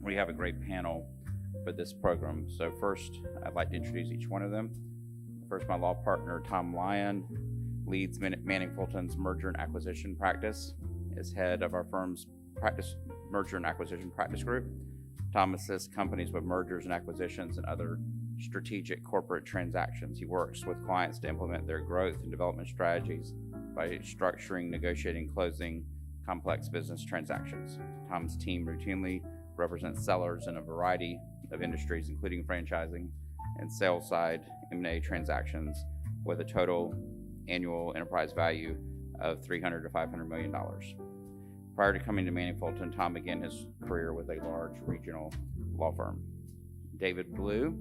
We have a great panel for this program. So first, I'd like to introduce each one of them. First, my law partner, Tom Lyon, leads Manning Fulton's merger and acquisition practice, is head of our firm's merger and acquisition practice group. Tom assists companies with mergers and acquisitions and other strategic corporate transactions. He works with clients to implement their growth and development strategies by structuring, negotiating, closing complex business transactions. Tom's team routinely represents sellers in a variety of industries, including franchising and sales-side M&A transactions with a total annual enterprise value of $300 to $500 million. Prior to coming to Manning Fulton, Tom began his career with a large regional law firm. David Blue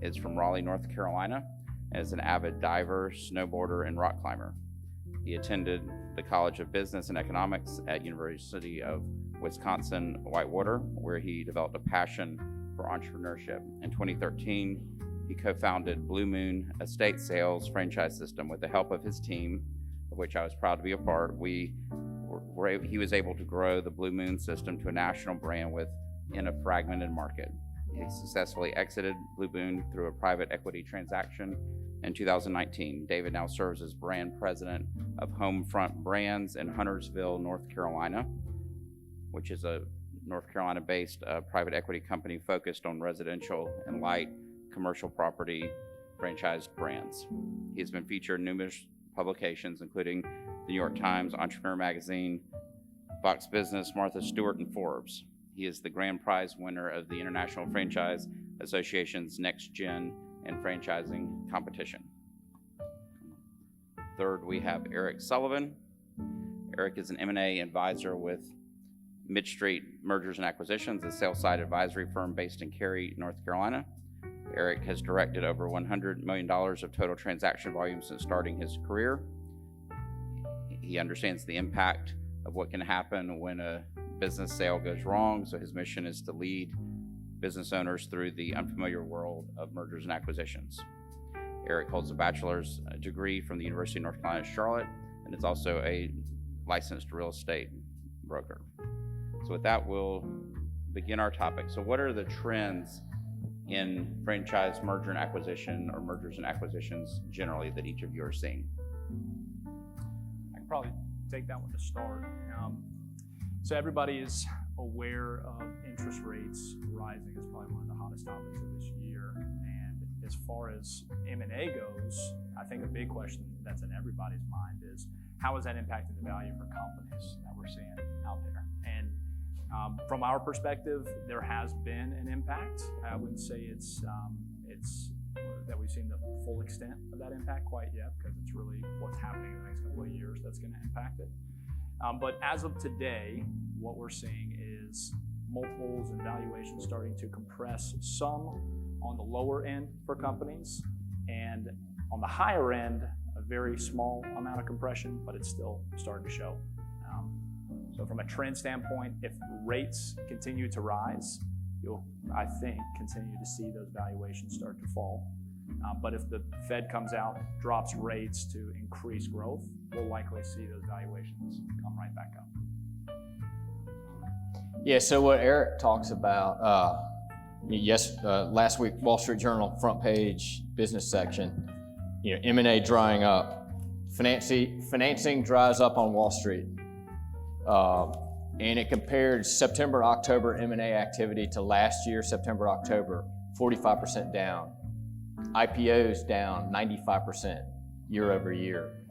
is from Raleigh, North Carolina, and is an avid diver, snowboarder, and rock climber. He attended the College of Business and Economics at University of Wisconsin-Whitewater, where he developed a passion for entrepreneurship. In 2013, he co-founded Blue Moon Estate Sales franchise system with the help of his team, of which I was proud to be a part. He was able to grow the Blue Moon system to a national brand within a fragmented market. He successfully exited Blue Moon through a private equity transaction in 2019. David now serves as brand president of Homefront Brands in Huntersville, North Carolina, which is a North Carolina-based private equity company focused on residential and light commercial property franchised brands. He has been featured in numerous publications, including the New York Times, Entrepreneur Magazine, Fox Business, Martha Stewart, and Forbes. He is the grand prize winner of the International Franchise Association's Next Gen and Franchising Competition. Third, we have Eric Sullivan. Eric is an M&A advisor with MidStreet Mergers and Acquisitions, a sales-side advisory firm based in Cary, North Carolina. Eric has directed over $100 million of total transaction volume since starting his career. He understands the impact of what can happen when a business sale goes wrong, so his mission is to lead business owners through the unfamiliar world of mergers and acquisitions. Eric holds a bachelor's degree from the University of North Carolina, Charlotte, and is also a licensed real estate broker. So with that, we'll begin our topic. So what are the trends in franchise merger and acquisition, or mergers and acquisitions generally, that each of you are seeing? I can probably take that one to start. So everybody is aware of interest rates rising. It's probably one of the hottest topics of this year. And as far as M&A goes, I think a big question that's in everybody's mind is, how is that impacting the value for companies that we're seeing out there? And from our perspective, there has been an impact. I wouldn't say it's that we've seen the full extent of that impact quite yet, because it's really what's happening in the next couple of years that's going to impact it. But as of today, what we're seeing is multiples and valuations starting to compress, some on the lower end for companies, and on the higher end, a very small amount of compression, but it's still starting to show. So from a trend standpoint, if rates continue to rise, you'll, I think, continue to see those valuations start to fall. But if the Fed comes out, drops rates to increase growth, we'll likely see those valuations come right back up. Yeah, so what Eric talks about, last week, Wall Street Journal front page business section, M&A drying up. Financing dries up on Wall Street. And it compared September, October M&A activity to last year, September, October, 45% down. IPOs down 95% year over year.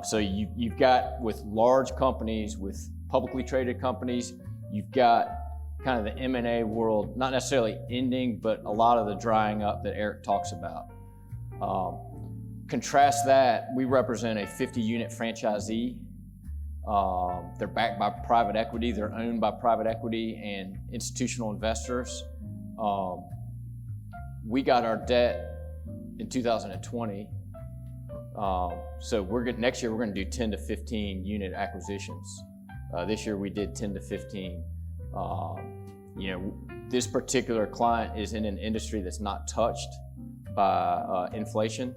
So you've got, with large companies, with publicly traded companies, you've got kind of the M&A world, not necessarily ending, but a lot of the drying up that Eric talks about. Contrast that, we represent a 50-unit franchisee. They're backed by private equity. They're owned by private equity and institutional investors. We got our debt in 2020. So next year we're going to do 10 to 15 unit acquisitions. This year we did 10 to 15. This particular client is in an industry that's not touched by inflation.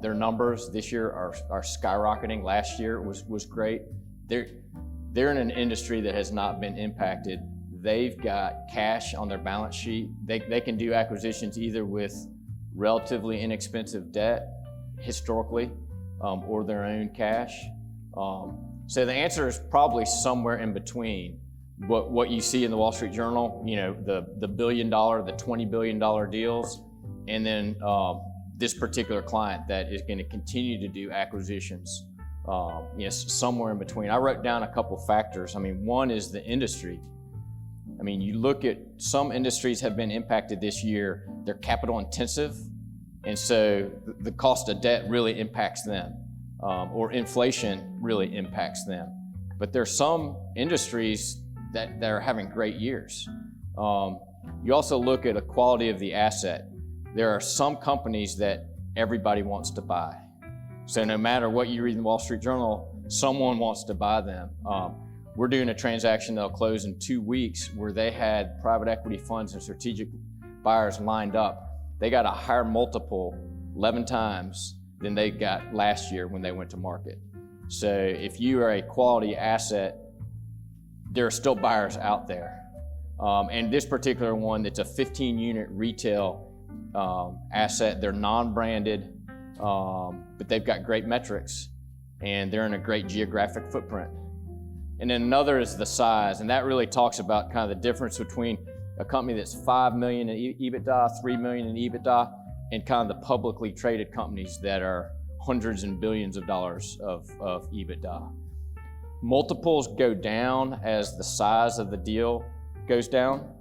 Their numbers this year are skyrocketing. Last year was great. They're in an industry that has not been impacted they've got cash on their balance sheet. They can do acquisitions either with relatively inexpensive debt, historically, or their own cash. So the answer is probably somewhere in between. What you see in the Wall Street Journal, the $1 billion, the $20 billion deals, and then this particular client that is going to continue to do acquisitions, somewhere in between. I wrote down a couple factors. One is the industry. You look at some industries have been impacted this year. They're capital intensive, and so the cost of debt really impacts them, or inflation really impacts them. But there's some industries that are having great years. You also look at the quality of the asset. There are some companies that everybody wants to buy. So no matter what you read in the Wall Street Journal, someone wants to buy them. We're doing a transaction that'll close in 2 weeks where they had private equity funds and strategic buyers lined up. They got a higher multiple, 11 times, than they got last year when they went to market. So if you are a quality asset, there are still buyers out there. And this particular one, it's a 15-unit retail asset. They're non-branded, but they've got great metrics, and they're in a great geographic footprint. And then another is the size, and that really talks about kind of the difference between a company that's $5 million in EBITDA, $3 million in EBITDA, and kind of the publicly traded companies that are hundreds and billions of dollars of EBITDA. Multiples go down as the size of the deal goes down.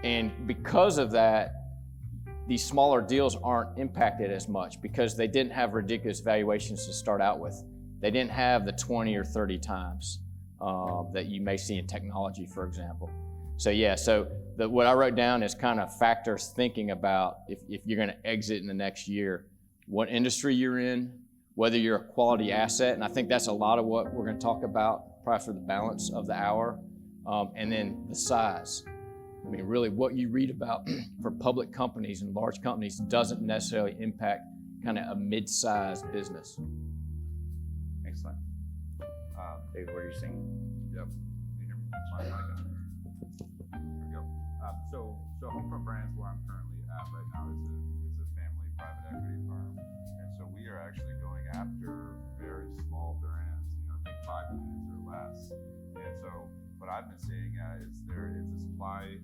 And because of that, these smaller deals aren't impacted as much because they didn't have ridiculous valuations to start out with. They didn't have the 20 or 30 times that you may see in technology, for example. So what I wrote down is kind of factors thinking about if you're going to exit in the next year, what industry you're in, whether you're a quality asset, and I think that's a lot of what we're going to talk about probably for the balance of the hour, and then the size. Really what you read about for public companies and large companies doesn't necessarily impact kind of a mid-sized business. Excellent. David, what are you seeing? Yep. Can you hear me? My mic on. Here we go. So Homefront Brands, where I'm currently at right now, is a family private equity firm, and so we are actually going after very small brands. Think 5 units or less. And so what I've been seeing is there is a supply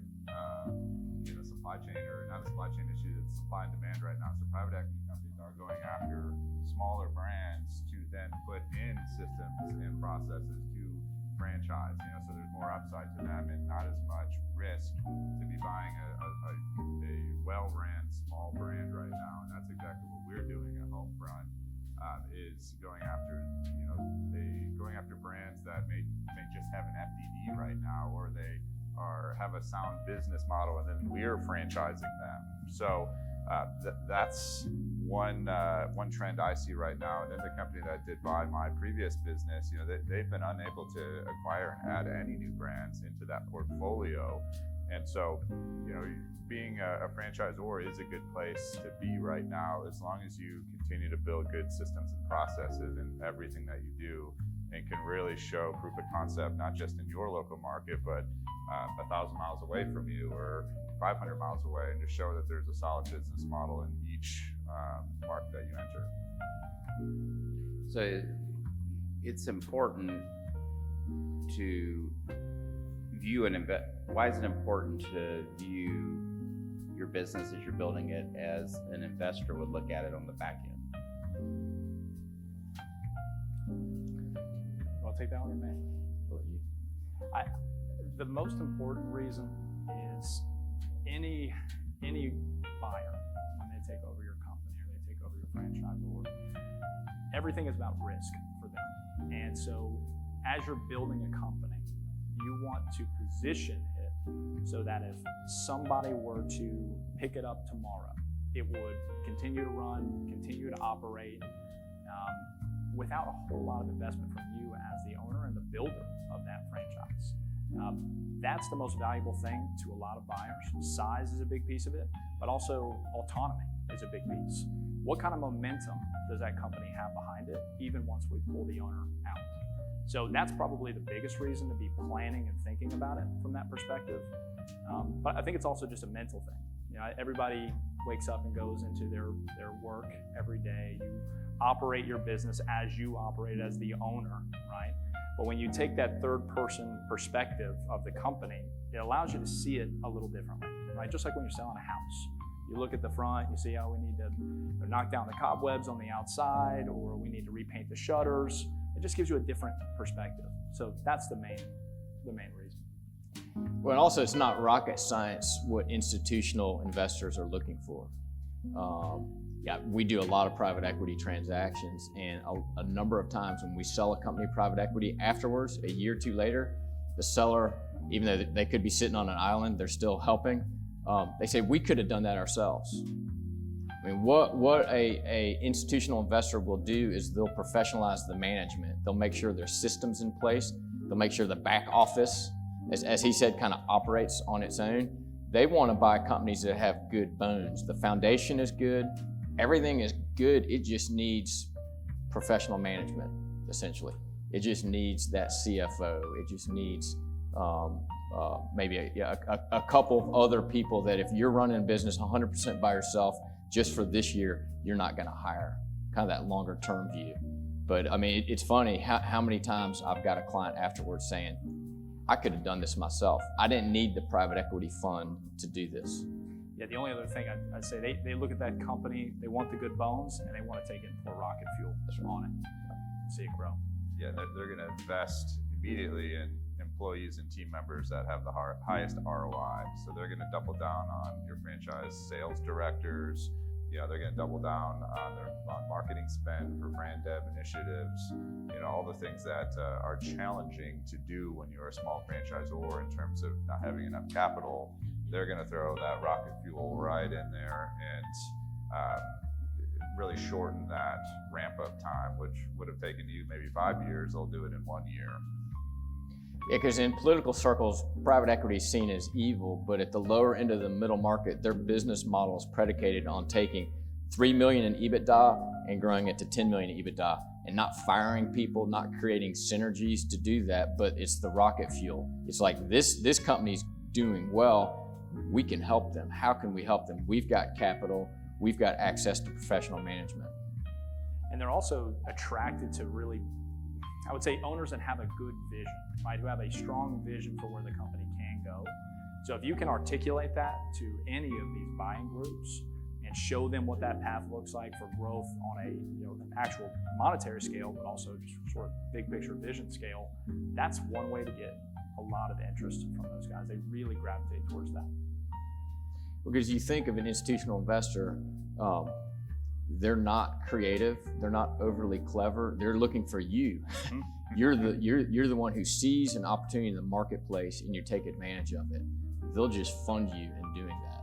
chain, or not a supply chain issue, it's supply and demand right now. So private equity companies are going after smaller brands to then put in systems and processes to franchise. So there's more upside to them and not as much risk to be buying a well-ran small brand right now. And that's exactly what we're doing at Homefront, is going after brands that may just have an FDD right now, or they have a sound business model, and then we're franchising them. So that's one trend I see right now. And then the company that did buy my previous business, they've been unable to acquire and add any new brands into that portfolio. And so, being a franchisor is a good place to be right now, as long as you continue to build good systems and processes in everything that you do, and can really show proof of concept, not just in your local market, but 1,000 miles away from you or 500 miles away, and to show that there's a solid business model in each market that you enter. So it's important to view why is it important to view your business as you're building it as an investor would look at it on the back end? I'll take that one, man. The most important reason is any buyer, when they take over your company or they take over your franchisor, everything is about risk for them. And so as you're building a company, you want to position it so that if somebody were to pick it up tomorrow, it would continue to run, continue to operate, without a whole lot of investment from you as the owner and the builder of that franchise. That's the most valuable thing to a lot of buyers. Size is a big piece of it, but also autonomy is a big piece. What kind of momentum does that company have behind it, even once we pull the owner out? So that's probably the biggest reason to be planning and thinking about it from that perspective. But I think it's also just a mental thing. You know, everybody wakes up and goes into their work every day. You operate your business as you operate as the owner, right? But when you take that third person perspective of the company, it allows you to see it a little differently, right? Just like when you're selling a house. You look at the front, you see, oh, we need to knock down the cobwebs on the outside, or we need to repaint the shutters. It just gives you a different perspective. So that's the main reason. Well, and also it's not rocket science what institutional investors are looking for. Yeah, we do a lot of private equity transactions, and a number of times when we sell a company private equity, afterwards, a year or two later, the seller, even though they could be sitting on an island, they're still helping. They say, we could have done that ourselves. I mean, what a institutional investor will do is they'll professionalize the management. They'll make sure there's systems in place. They'll make sure the back office, as he said, kind of operates on its own. They want to buy companies that have good bones. The foundation is good. Everything is good. It just needs professional management, essentially. It just needs that CFO. It just needs maybe a couple of other people that if you're running a business 100% by yourself, just for this year, you're not going to hire. Kind of that longer term view. But I mean, it's funny how many times I've got a client afterwards saying, I could have done this myself. I didn't need the private equity fund to do this. Yeah, the only other thing I'd say, they look at that company, they want the good bones, and they want to take it and pour rocket fuel on it, see it grow. Yeah, they're going to invest immediately in employees and team members that have the highest ROI. So they're going to double down on your franchise sales directors. You know, they're going to double down on marketing spend for brand dev initiatives. You know, all the things that are challenging to do when you're a small franchisor in terms of not having enough capital. They're going to throw that rocket fuel right in there and really shorten that ramp up time, which would have taken you maybe 5 years. They'll do it in 1 year. Yeah, because in political circles, private equity is seen as evil, but at the lower end of the middle market, their business model is predicated on taking $3 million in EBITDA and growing it to $10 million in EBITDA, and not firing people, not creating synergies to do that, but it's the rocket fuel. It's like this company's doing well, we can help them. How can we help them? We've got capital, we've got access to professional management. And they're also attracted to really, I would say, owners that have a good vision, right? Who have a strong vision for where the company can go. So if you can articulate that to any of these buying groups and show them what that path looks like for growth on an actual monetary scale, but also just sort of big picture vision scale, that's one way to get a lot of interest from those guys. They really gravitate towards that. Because you think of an institutional investor, they're not creative, they're not overly clever, they're looking for you. You're the one who sees an opportunity in the marketplace and you take advantage of it. They'll just fund you in doing that.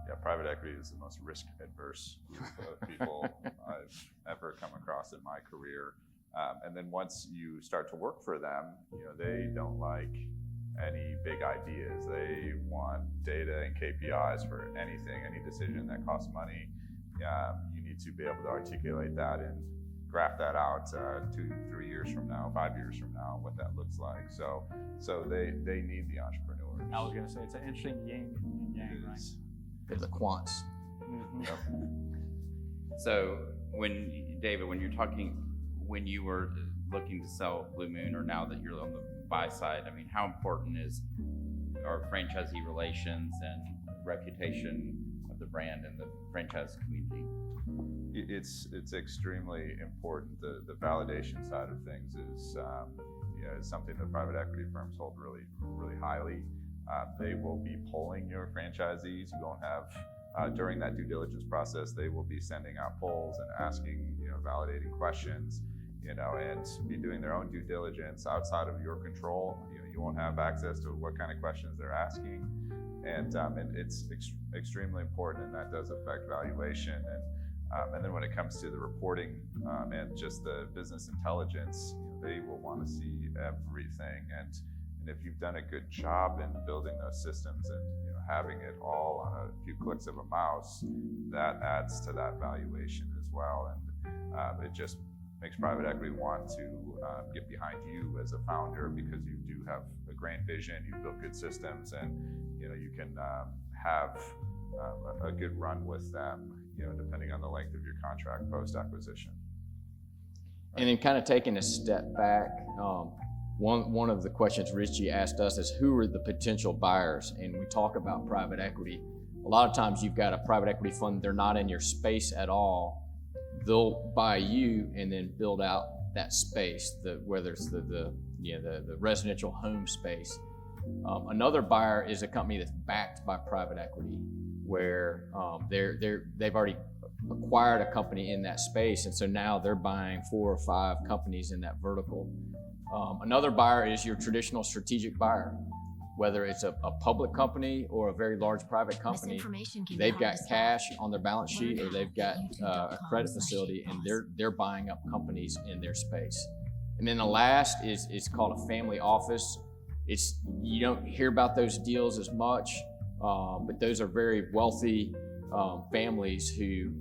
Yeah, private equity is the most risk adverse group of people I've ever come across in my career. And then once you start to work for them, you know, they don't like any big ideas. They want data and KPIs for anything, any decision that costs money. You need to be able to articulate that and graph that out 2, 3 years from now, 5 years from now, what that looks like. So they need the entrepreneurs. I was going to say, it's an interesting yin and yang, right? They're the quants. Mm-hmm. Yep. So David, when you were looking to sell Blue Moon, or now that you're on the buy side, I mean, how important are franchisee relations and reputation of the brand and the franchise community? It's extremely important. The validation side of things is something that private equity firms hold really, really highly. They will be polling your franchisees. You won't have during that due diligence process. They will be sending out polls and asking validating questions. And be doing their own due diligence outside of your control. You won't have access to what kind of questions they're asking, and it's extremely important, and that does affect valuation. And then when it comes to the reporting and just the business intelligence, they will want to see everything. And if you've done a good job in building those systems and having it all on a few clicks of a mouse, that adds to that valuation as well. And it just makes private equity want to get behind you as a founder, because you do have a grand vision, you've built good systems, and you can have a good run with them, depending on the length of your contract post-acquisition. And then kind of taking a step back, one of the questions Richie asked us is, who are the potential buyers? And we talk about private equity. A lot of times you've got a private equity fund, they're not in your space at all. They'll buy you and then build out that space, whether it's the residential home space. Another buyer is a company that's backed by private equity, where they've already acquired a company in that space, and so now they're buying 4 or 5 companies in that vertical. Another buyer is your traditional strategic buyer, whether it's a public company or a very large private company. They've got cash on their balance sheet, or they've got a credit facility, and they're buying up companies in their space. And then the last is called a family office. You don't hear about those deals as much, but those are very wealthy families who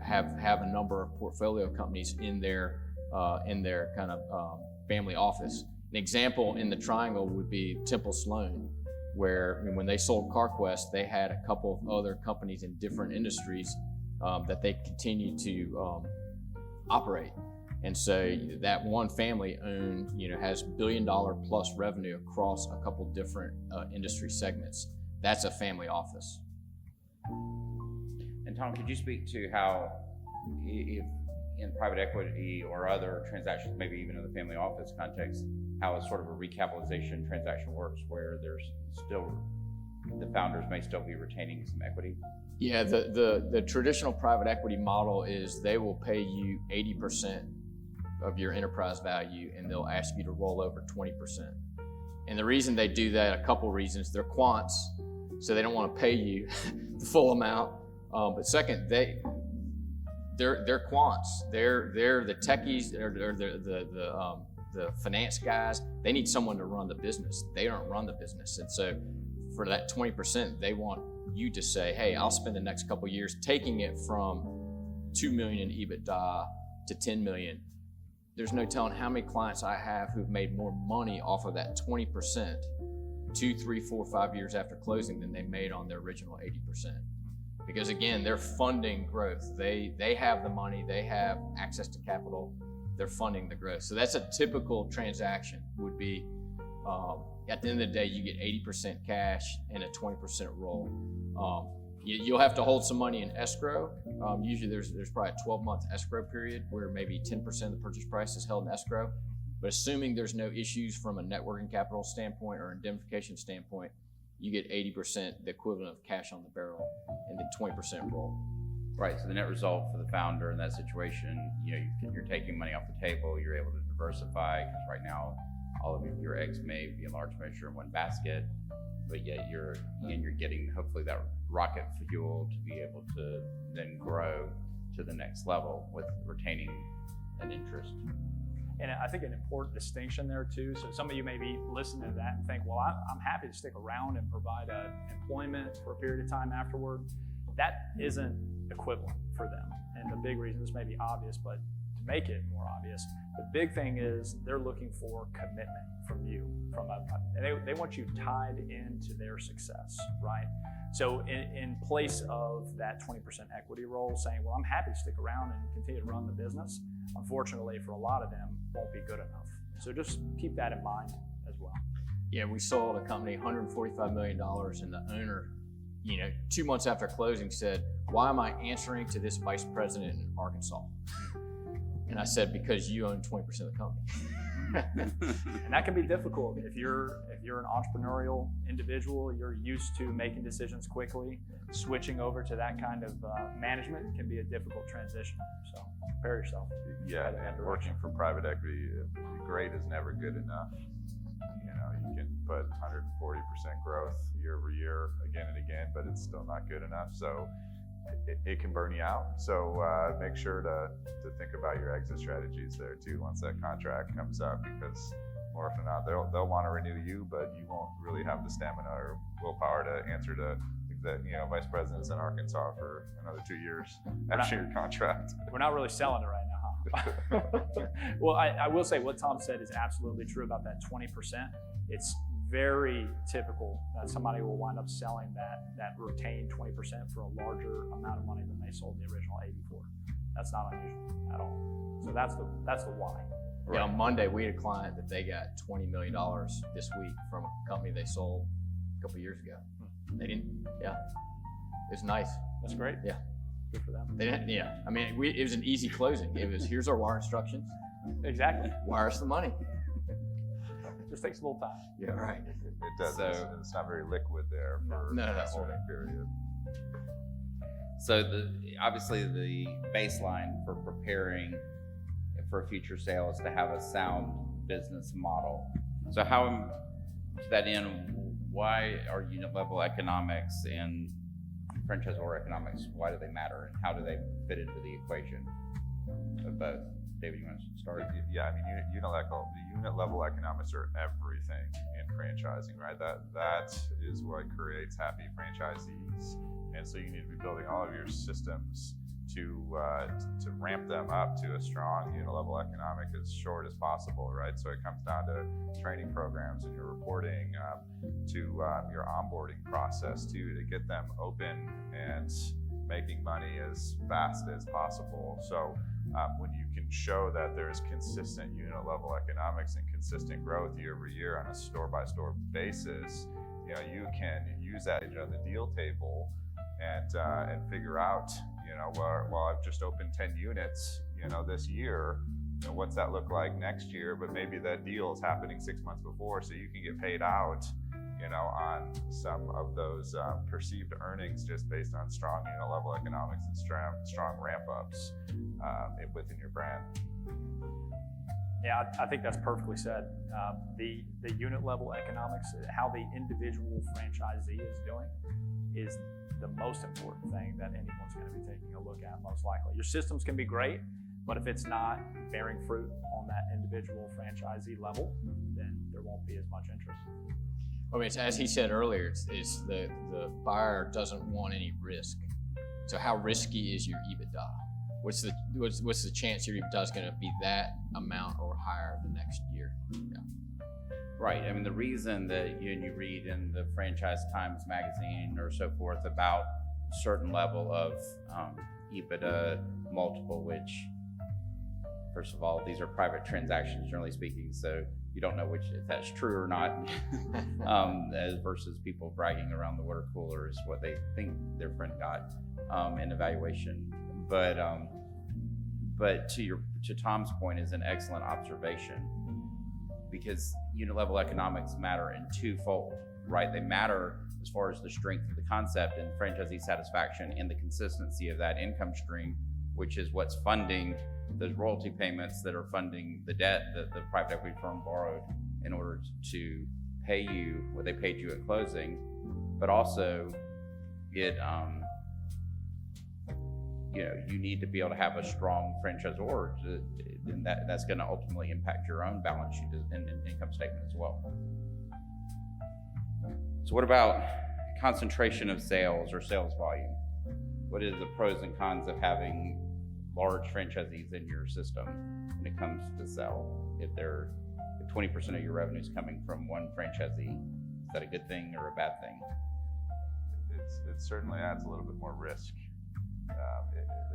have a number of portfolio companies in their kind of family office. An example in the triangle would be Temple Sloan, where when they sold CarQuest, they had a couple of other companies in different industries that they continued to operate. And so that one family has $1 billion plus revenue across a couple different industry segments. That's a family office. And Tom, could you speak to how, if in private equity or other transactions, maybe even in the family office context, how a sort of a recapitalization transaction works, where the founders may still be retaining some equity? Yeah, the traditional private equity model is they will pay you 80% of your enterprise value, and they'll ask you to roll over 20%. And the reason they do that, a couple reasons. They're quants, so they don't want to pay you the full amount. But second, they're quants. They're the techies, they're the finance guys. They need someone to run the business. They don't run the business. And so for that 20%, they want you to say, hey, I'll spend the next couple years taking it from $2 million in EBITDA to $10 million. There's no telling how many clients I have who've made more money off of that 20% 2, 3, 4, 5 years after closing than they made on their original 80%. Because again, they're funding growth. They have the money, they have access to capital, they're funding the growth. So that's a typical transaction would be, at the end of the day, you get 80% cash and a 20% roll. You'll have to hold some money in escrow. Usually there's probably a 12-month escrow period where maybe 10% of the purchase price is held in escrow. But assuming there's no issues from a net working capital standpoint or indemnification standpoint, you get 80%, the equivalent of cash on the barrel, and then 20% roll. Right, so the net result for the founder in that situation, you're taking money off the table, you're able to diversify, because right now all of your eggs may be in large measure in one basket, but yet you're getting hopefully that rocket fuel to be able to then grow to the next level with retaining an interest. And I think an important distinction there too. So some of you may be listening to that and think, well, I'm happy to stick around and provide employment for a period of time afterward. That isn't equivalent for them. And the big reason, this may be obvious, but to make it more obvious, the big thing is they're looking for commitment from you. They want you tied into their success, right? So in place of that 20% equity role, saying, well, I'm happy to stick around and continue to run the business, unfortunately for a lot of them, won't be good enough. So just keep that in mind as well. Yeah, we sold a company $145 million, and the owner, 2 months after closing said, why am I answering to this vice president in Arkansas? And I said, because you own 20% of the company. And that can be difficult. If you're an entrepreneurial individual, you're used to making decisions quickly, switching over to that kind of management can be a difficult transition. So prepare yourself. Yeah, and working for private equity, great is never good enough. You can put 140% growth year over year again and again, but it's still not good enough. So it can burn you out. So make sure to think about your exit strategies there too once that contract comes up, because more often than not, they'll want to renew you, but you won't really have the stamina or willpower to answer to the that, vice president's in Arkansas for another 2 years after your contract. We're not really selling it right now, huh? Well, I will say what Tom said is absolutely true about that 20%. It's very typical that somebody will wind up selling that retained 20% for a larger amount of money than they sold the original 84. That's not unusual at all. So that's the why. Yeah, on Monday, we had a client that they got $20 million this week from a company they sold a couple years ago. They didn't, yeah. It was nice. That's great. Yeah. Good for them. They didn't, yeah. I mean, it was an easy closing. It was, here's our wire instructions. Exactly. Wire us the money. Just takes a little time. Yeah, right. It does. So- It's not very liquid there for No, that that's holding right. period. So obviously the baseline for preparing for a future sale is to have a sound business model. So how, to that end, why are unit level economics and franchisor economics, why do they matter, and how do they fit into the equation of both? David, you want to start? Yeah, I mean, unit level economics are everything in franchising, right? That is what creates happy franchisees, and so you need to be building all of your systems to ramp them up to a strong unit level economic as short as possible, right? So it comes down to training programs and your reporting, to your onboarding process too, to get them open and making money as fast as possible. So when you can show that there's consistent unit level economics and consistent growth year over year on a store by store basis, you can use that on the deal table and figure out, well, I've just opened 10 units, this year, what's that look like next year? But maybe that deal is happening 6 months before, so you can get paid out, on some of those perceived earnings just based on strong unit level economics and strong ramp ups within your brand. Yeah, I think that's perfectly said. The unit level economics, how the individual franchisee is doing, is the most important thing that anyone's going to be taking a look at, most likely. Your systems can be great, but if it's not bearing fruit on that individual franchisee level, then there won't be as much interest. I mean, as he said earlier, it's the buyer doesn't want any risk. So how risky is your EBITDA? What's the chance your EBITDA is going to be that amount or higher the next year? Yeah. Right. I mean, the reason that you read in the Franchise Times magazine or so forth about a certain level of EBITDA multiple, which, first of all, these are private transactions, generally speaking, so you don't know if that's true or not, versus people bragging around the water cooler is what they think their friend got in evaluation. But to Tom's point is an excellent observation, because unit level economics matter in twofold, right? They matter as far as the strength of the concept and franchisee satisfaction and the consistency of that income stream, which is what's funding those royalty payments that are funding the debt that the private equity firm borrowed in order to pay you what they paid you at closing. But also you need to be able to have a strong franchisor, and that's going to ultimately impact your own balance sheet and income statement as well. So what about concentration of sales or sales volume? What is the pros and cons of having large franchisees in your system when it comes to sell? If 20% of your revenue is coming from one franchisee, is that a good thing or a bad thing? It certainly adds a little bit more risk,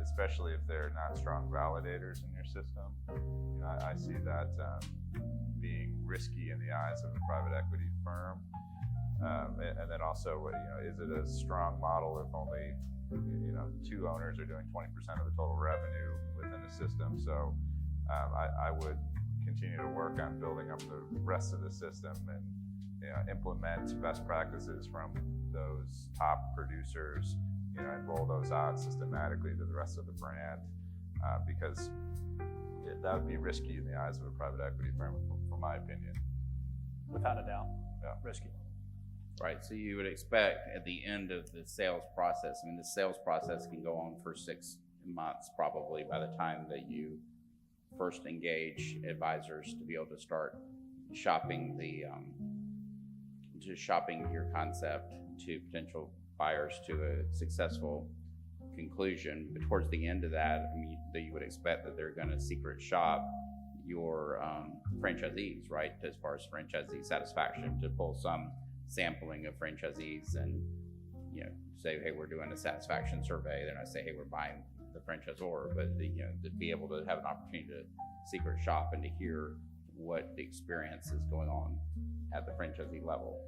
especially if they're not strong validators in your system. I see that being risky in the eyes of a private equity firm. And then also, is it a strong model if only 2 owners are doing 20% of the total revenue within the system? So I would continue to work on building up the rest of the system and implement best practices from those top producers, and roll those out systematically to the rest of the brand, because that would be risky in the eyes of a private equity firm, from my opinion. Without a doubt, Yeah. risky. Right, so you would expect at the end of the sales process, I mean, the sales process can go on for 6 months probably by the time that you first engage advisors to be able to start shopping your concept to potential buyers to a successful conclusion. But towards the end of that, I mean, you would expect that they're going to secret shop your franchisees, right? As far as franchisee satisfaction, to pull some sampling of franchisees and, say, hey, we're doing a satisfaction survey. They're not say, hey, we're buying the franchisor, but to be able to have an opportunity to secret shop and to hear what the experience is going on at the franchisee level.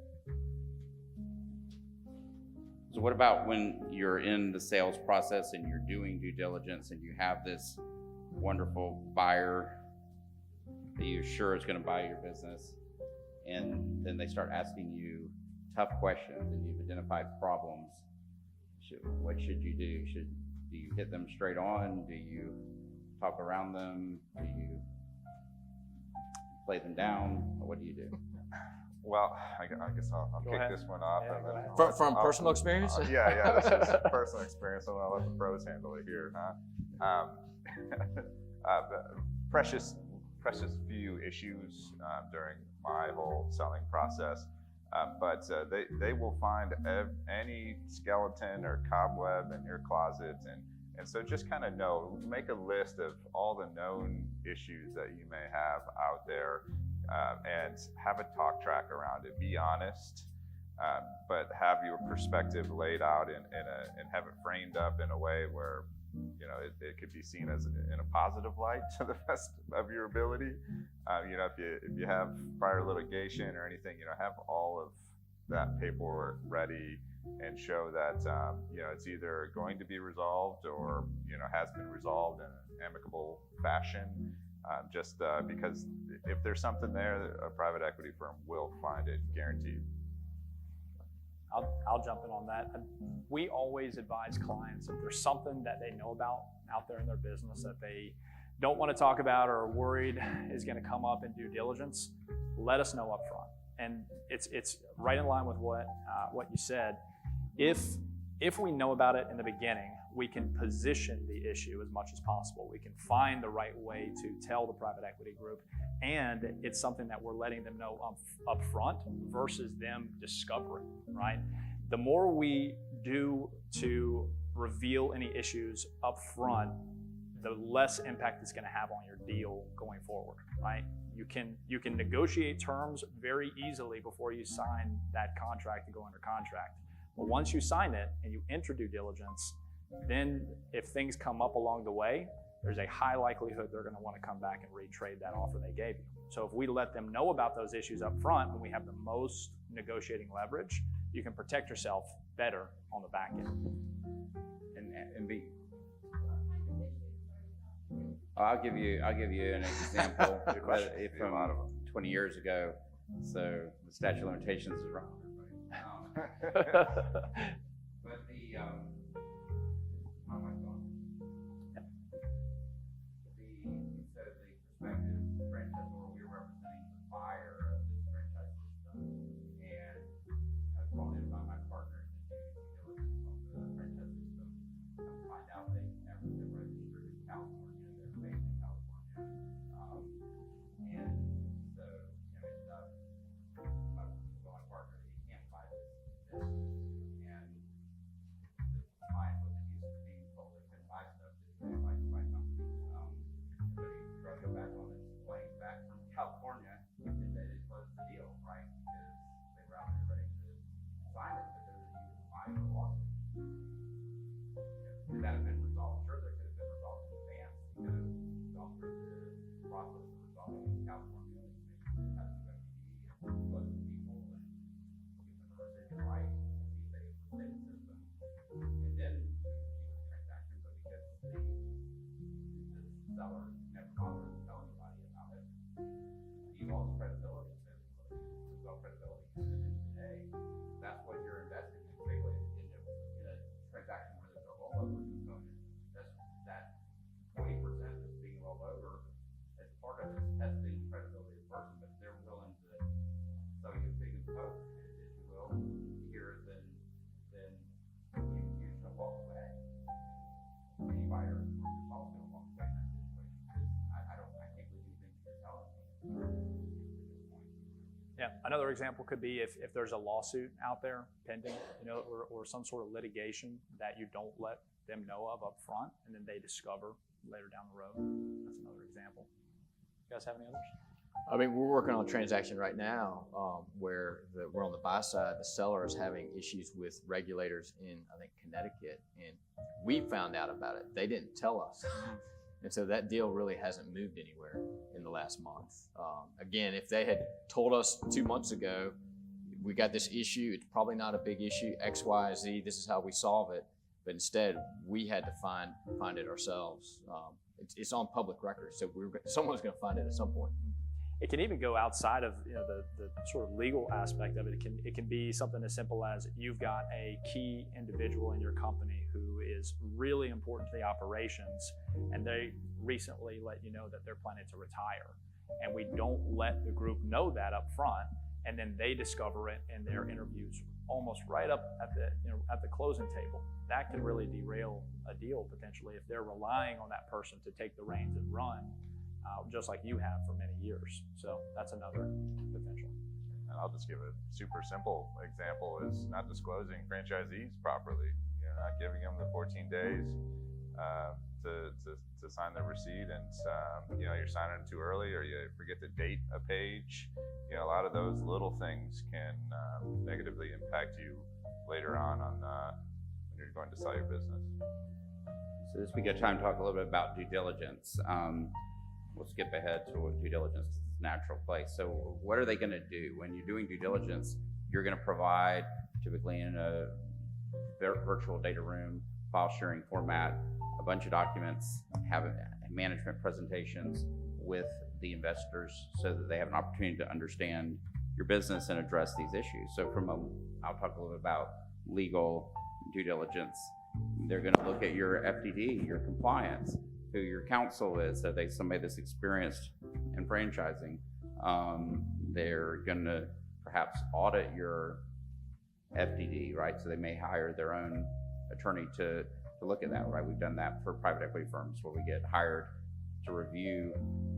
So what about when you're in the sales process and you're doing due diligence and you have this wonderful buyer that you're sure is going to buy your business, and then they start asking you tough questions and you've identified problems? What should you do? Do you hit them straight on? Do you talk around them? Do you play them down? What do you do? Well, I guess I'll Go kick ahead. this one off. Yeah, and go then ahead. From personal experience? Yeah, this is personal experience. I'm gonna let the pros handle it here, huh? Precious few issues during my whole selling process, but they will find any skeleton or cobweb in your closet, and so just kind of make a list of all the known issues that you may have out there, and have a talk track around it. Be honest, but have your perspective laid out and have it framed up in a way where it could be seen as in a positive light to the best of your ability. If you have prior litigation or anything, have all of that paperwork ready and show that it's either going to be resolved or has been resolved in an amicable fashion. Because if there's something there, a private equity firm will find it, guaranteed. I'll jump in on that. We always advise clients if there's something that they know about out there in their business that they don't want to talk about or are worried is going to come up in due diligence, let us know up front. And it's right in line with what you said. If we know about it in the beginning, we can position the issue as much as possible. We can find the right way to tell the private equity group, and it's something that we're letting them know up front versus them discovering, right? The more we do to reveal any issues up front, the less impact it's going to have on your deal going forward, right? You can negotiate terms very easily before you sign that contract to go under contract. But once you sign it and you enter due diligence, then if things come up along the way, there's a high likelihood they're going to want to come back and retrade that offer they gave you. So if we let them know about those issues up front, when we have the most negotiating leverage, you can protect yourself better on the back end. And be. I'll give you an example from 20 years ago. So the statute of limitations is wrong. But the how am I going? So the prospective franchisor, we're representing the buyer of this franchise system, and I was brought in by my partner to do due diligence on the franchise system. Come to find out they never been registered in California. They're based in California, and so ended up my partner, he can't buy this, and the client was used to being told they couldn't buy stuff, they couldn't buy companies. But he tried to go back on his plane back from California, and they didn't close the deal, right? Because they were out there ready to sign it, but they were buying the lawsuit. Could that have been resolved? Sure, that could have been resolved in advance. He could have gone through the process of resolving in California, maybe had some FTE and close the people and give them a rescission right, and see if they could stay in the system, and then do the transaction. But because the seller never bothered to tell anybody about it, he lost credibility. There's no credibility. At the end of the day, that's what you're investing in, particularly in a transaction where there's a rollover component. That 20% that's being rolled over, as part of it, is testing the credibility of the person, but they're willing to sell you a pig in poke, if you will, here, then you should walk away. Any buyer is also going to walk away in that situation because Yeah, another example could be if there's a lawsuit out there pending, or some sort of litigation that you don't let them know of up front, and then they discover later down the road. That's another example. You guys have any others? I mean, we're working on a transaction right now where we're on the buy side. The seller is having issues with regulators in, I think, Connecticut, and we found out about it. They didn't tell us. And so that deal really hasn't moved anywhere in the last month. Again, if they had told us 2 months ago, we got this issue, it's probably not a big issue, X, Y, Z, this is how we solve it. But instead, we had to find it ourselves. It's on public record, so someone's going to find it at some point. It can even go outside of the sort of legal aspect of it. It can be something as simple as you've got a key individual in your company who is really important to the operations, and they recently let you know that they're planning to retire, and we don't let the group know that up front, and then they discover it in their interviews almost right up at the closing table. That can really derail a deal potentially if they're relying on that person to take the reins and run. Just like you have for many years. So that's another potential. And I'll just give a super simple example is not disclosing franchisees properly. Not giving them the 14 days to sign the receipt, and you're signing it too early, or you forget to date a page. A lot of those little things can negatively impact you later on when you're going to sell your business. So this we get time to talk a little bit about due diligence. We'll skip ahead to what due diligence is a natural place. So what are they going to do? When you're doing due diligence, you're going to provide, typically in a virtual data room, file sharing format, a bunch of documents, have management presentations with the investors so that they have an opportunity to understand your business and address these issues. So I'll talk a little bit about legal due diligence. They're going to look at your FDD, your compliance, who your counsel is, so somebody that's experienced in franchising. They're going to perhaps audit your FDD, right? So they may hire their own attorney to look at that, right? We've done that for private equity firms where we get hired to review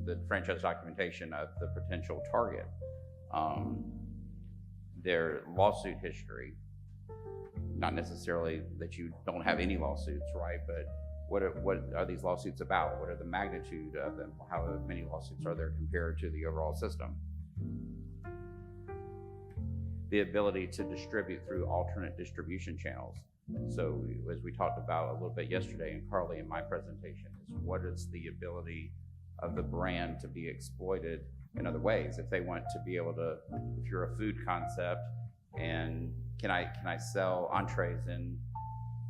the franchise documentation of the potential target. Their lawsuit history, not necessarily that you don't have any lawsuits, right? But what are these lawsuits about? What are the magnitude of them? How many lawsuits are there compared to the overall system? The ability to distribute through alternate distribution channels. So as we talked about a little bit yesterday, and Carly in my presentation, is what is the ability of the brand to be exploited in other ways? If they want to be able to, if you're a food concept, and can I sell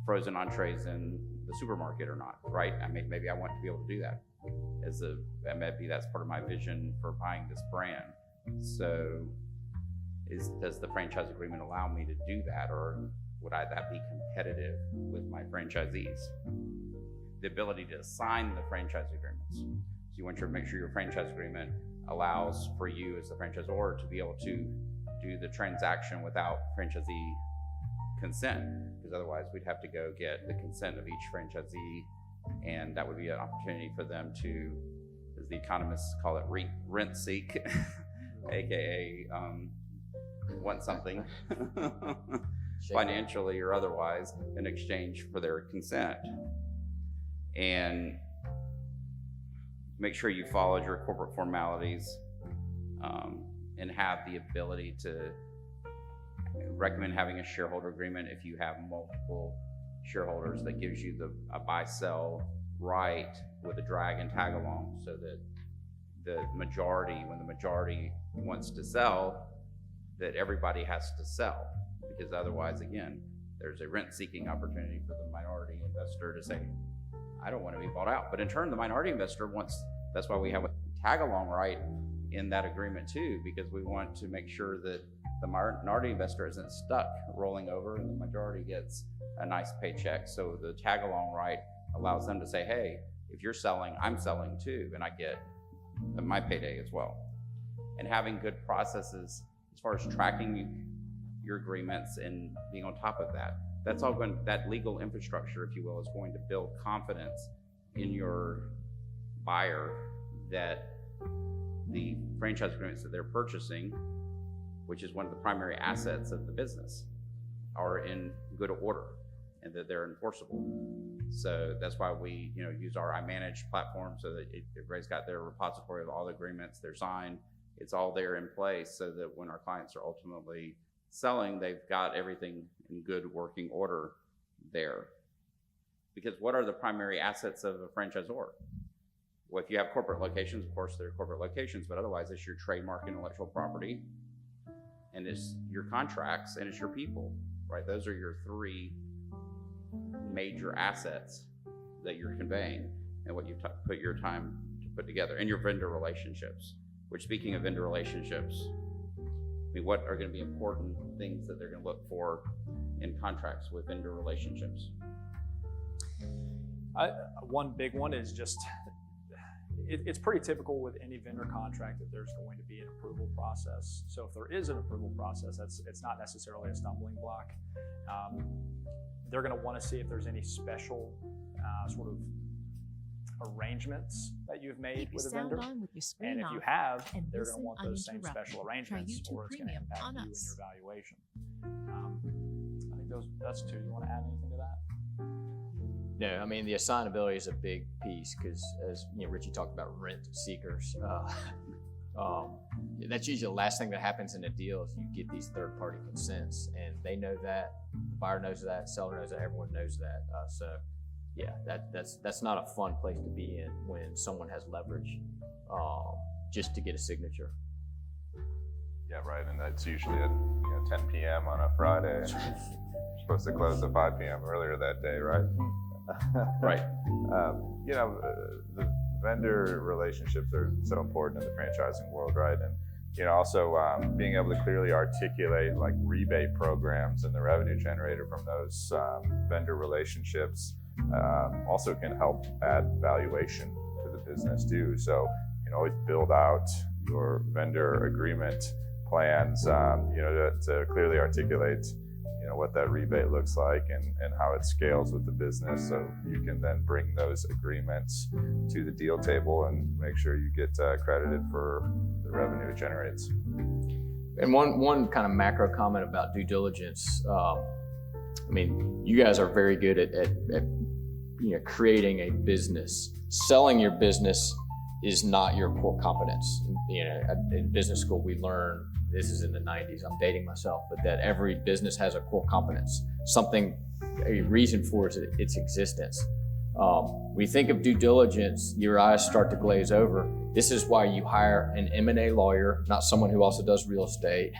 frozen entrees in the supermarket or not, right? I mean, maybe I want to be able to do that. Maybe that's part of my vision for buying this brand. So does the franchise agreement allow me to do that, or would that be competitive with my franchisees? The ability to sign the franchise agreements. So you want to make sure your franchise agreement allows for you as the franchisor to be able to do the transaction without franchisee consent, because otherwise we'd have to go get the consent of each franchisee, and that would be an opportunity for them to, as the economists call it, rent seek, aka want something financially or otherwise in exchange for their consent. And make sure you followed your corporate formalities, and have the ability to recommend having a shareholder agreement if you have multiple shareholders that gives you a buy-sell right with a drag and tag along, so that when the majority wants to sell, that everybody has to sell, because otherwise, again, there's a rent-seeking opportunity for the minority investor to say, I don't want to be bought out. But in turn, the minority investor that's why we have a tag-along right in that agreement too, because we want to make sure that the minority investor isn't stuck rolling over and the majority gets a nice paycheck. So the tag-along right allows them to say, hey, if you're selling, I'm selling too, and I get my payday as well. And having good processes as far as tracking your agreements and being on top of that. That's all that legal infrastructure, if you will, is going to build confidence in your buyer that the franchise agreements that they're purchasing which is one of the primary assets of the business, are in good order and that they're enforceable. So that's why we, use our iManage platform so that everybody's got their repository of all the agreements, they're signed, it's all there in place so that when our clients are ultimately selling, they've got everything in good working order there. Because what are the primary assets of a franchisor? Well, if you have corporate locations, of course, they're corporate locations, but otherwise it's your trademark intellectual property, and it's your contracts, and it's your people, right? Those are your three major assets that you're conveying and what you put your time to put together, and your vendor relationships. Which, speaking of vendor relationships, what are going to be important things that they're going to look for in contracts with vendor relationships? One big one is just, it's pretty typical with any vendor contract that there's going to be an approval process. So if there is an approval process, it's not necessarily a stumbling block. They're going to want to see if there's any special sort of arrangements that you've made with a vendor. And if you have, they're going to want those same special arrangements, or it's going to impact you in your valuation. I think that's two. You want to add anything to that? No, I mean, the assignability is a big piece because, as Richie talked about, rent seekers. That's usually the last thing that happens in a deal is you get these third-party consents, and they know that, the buyer knows that, seller knows that, everyone knows that. So, yeah, that's not a fun place to be in when someone has leverage just to get a signature. Yeah, right, and that's usually at 10 p.m. on a Friday. You're supposed to close at 5 p.m. earlier that day, right? Right. The vendor relationships are so important in the franchising world, right? And also being able to clearly articulate like rebate programs and the revenue generated from those vendor relationships also can help add valuation to the business too. So always build out your vendor agreement plans, to clearly articulate what that rebate looks like and how it scales with the business, so you can then bring those agreements to the deal table and make sure you get credited for the revenue it generates. And one kind of macro comment about due diligence. You guys are very good at creating a business. Selling your business is not your core competence. In business school we learn, this is in the 90s, I'm dating myself, but that every business has a core competence, a reason for its existence. We think of due diligence, your eyes start to glaze over. This is why you hire an M&A lawyer, not someone who also does real estate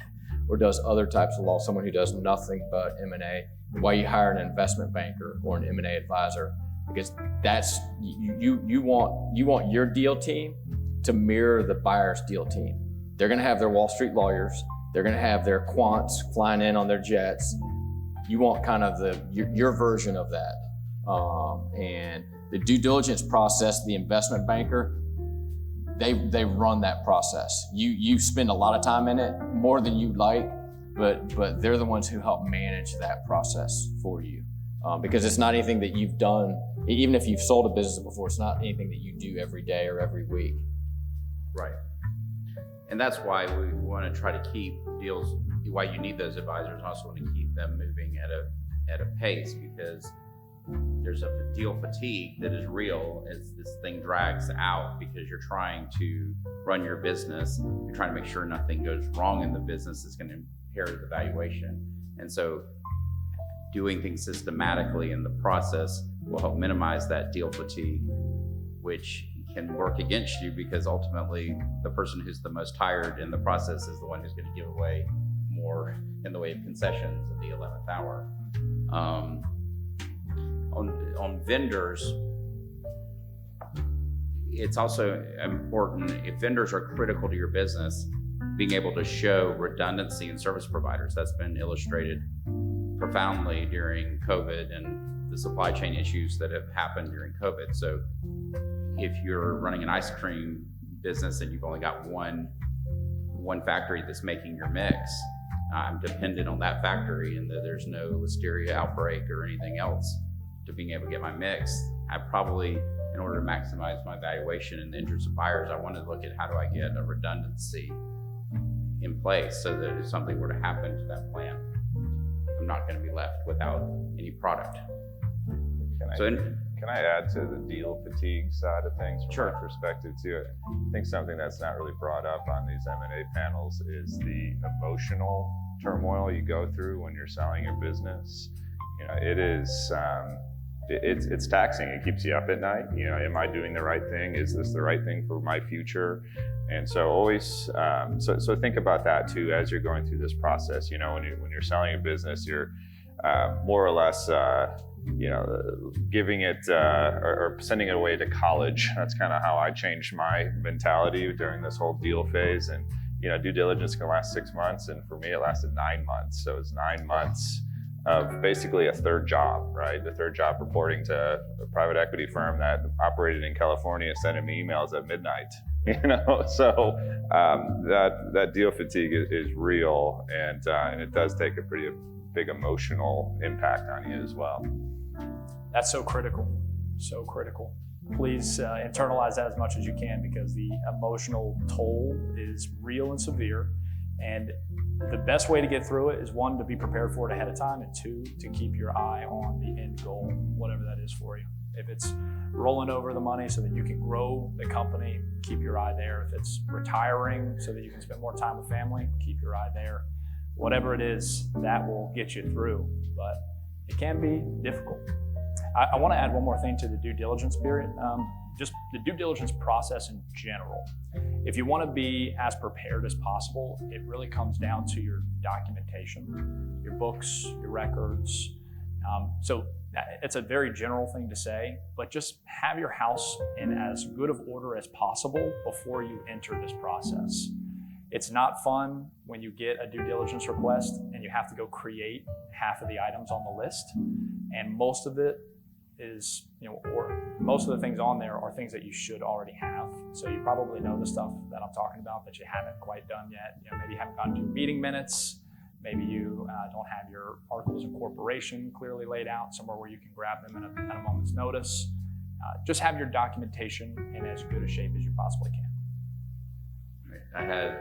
or does other types of law, someone who does nothing but M&A. Why you hire an investment banker or an M&A advisor, because that's, you want your deal team to mirror the buyer's deal team. They're going to have their Wall Street lawyers. They're going to have their quants flying in on their jets. You want kind of your version of that. And the due diligence process, the investment banker, they run that process. You spend a lot of time in it, more than you'd like, but they're the ones who help manage that process for you. Because it's not anything that you've done, even if you've sold a business before, it's not anything that you do every day or every week. Right. And that's why we want to try to keep deals, why you need those advisors, and also want to keep them moving at a pace, because there's a deal fatigue that is real as this thing drags out, because you're trying to run your business. You're trying to make sure nothing goes wrong in the business that's going to impair the valuation. And so doing things systematically in the process will help minimize that deal fatigue, which can work against you, because ultimately the person who's the most tired in the process is the one who's going to give away more in the way of concessions at the 11th hour. On vendors, it's also important, if vendors are critical to your business, being able to show redundancy in service providers. That's been illustrated profoundly during COVID and the supply chain issues that have happened during COVID. So if you're running an ice cream business and you've only got one factory that's making your mix, I'm dependent on that factory, and that there's no listeria outbreak or anything else to being able to get my mix. I probably, in order to maximize my valuation in the interest of buyers, I want to look at how do I get a redundancy in place so that if something were to happen to that plant, I'm not going to be left without any product. Can I add to the deal fatigue side of things from Sure. my perspective too? I think something that's not really brought up on these M&A panels is the emotional turmoil you go through when you're selling your business. You know, it is, it's taxing. It keeps you up at night. You know, am I doing the right thing? Is this the right thing for my future? And so always, so think about that too as you're going through this process. You know, when you're selling a business, you're more or less, you know, giving it or sending it away to college. That's kind of how I changed my mentality during this whole deal phase. And you know, due diligence can last 6 months, and for me, it lasted 9 months. So it's 9 months of basically a third job, right? The third job reporting to a private equity firm that operated in California, sending me emails at midnight. You know, so that deal fatigue is real, and it does take a pretty big emotional impact on you as well. That's so critical, so critical. Please internalize that as much as you can, because the emotional toll is real and severe. And the best way to get through it is, one, to be prepared for it ahead of time, and two, to keep your eye on the end goal, whatever that is for you. If it's rolling over the money so that you can grow the company, keep your eye there. If it's retiring so that you can spend more time with family, keep your eye there. Whatever it is, that will get you through, but it can be difficult. I want to add one more thing to the due diligence period. Just the due diligence process in general. If you want to be as prepared as possible, it really comes down to your documentation, your books, your records. So it's a very general thing to say, but just have your house in as good of order as possible before you enter this process. It's not fun when you get a due diligence request and you have to go create half of the items on the list, and most of it is, or most of the things on there are things that you should already have. So you probably know the stuff that I'm talking about that you haven't quite done yet. Maybe you haven't gotten to your meeting minutes. Maybe you don't have your articles of incorporation clearly laid out somewhere where you can grab them at a moment's notice. Just have your documentation in as good a shape as you possibly can. I had